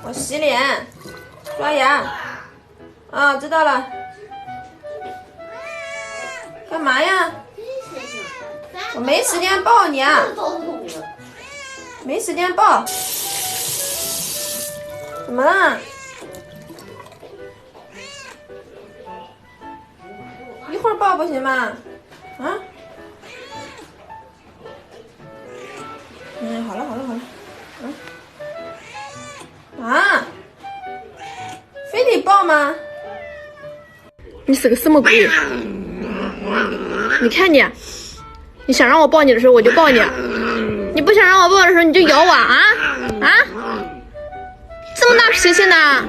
我洗脸、刷牙。啊，知道了。干嘛呀？我没时间抱你啊！没时间抱。怎么了？一会儿抱不行吗？啊？好了。啊？非得抱吗？你是个什么鬼？你看你，你想让我抱你的时候我就抱你，你不想让我抱的时候你就咬我啊！这么大脾气呢？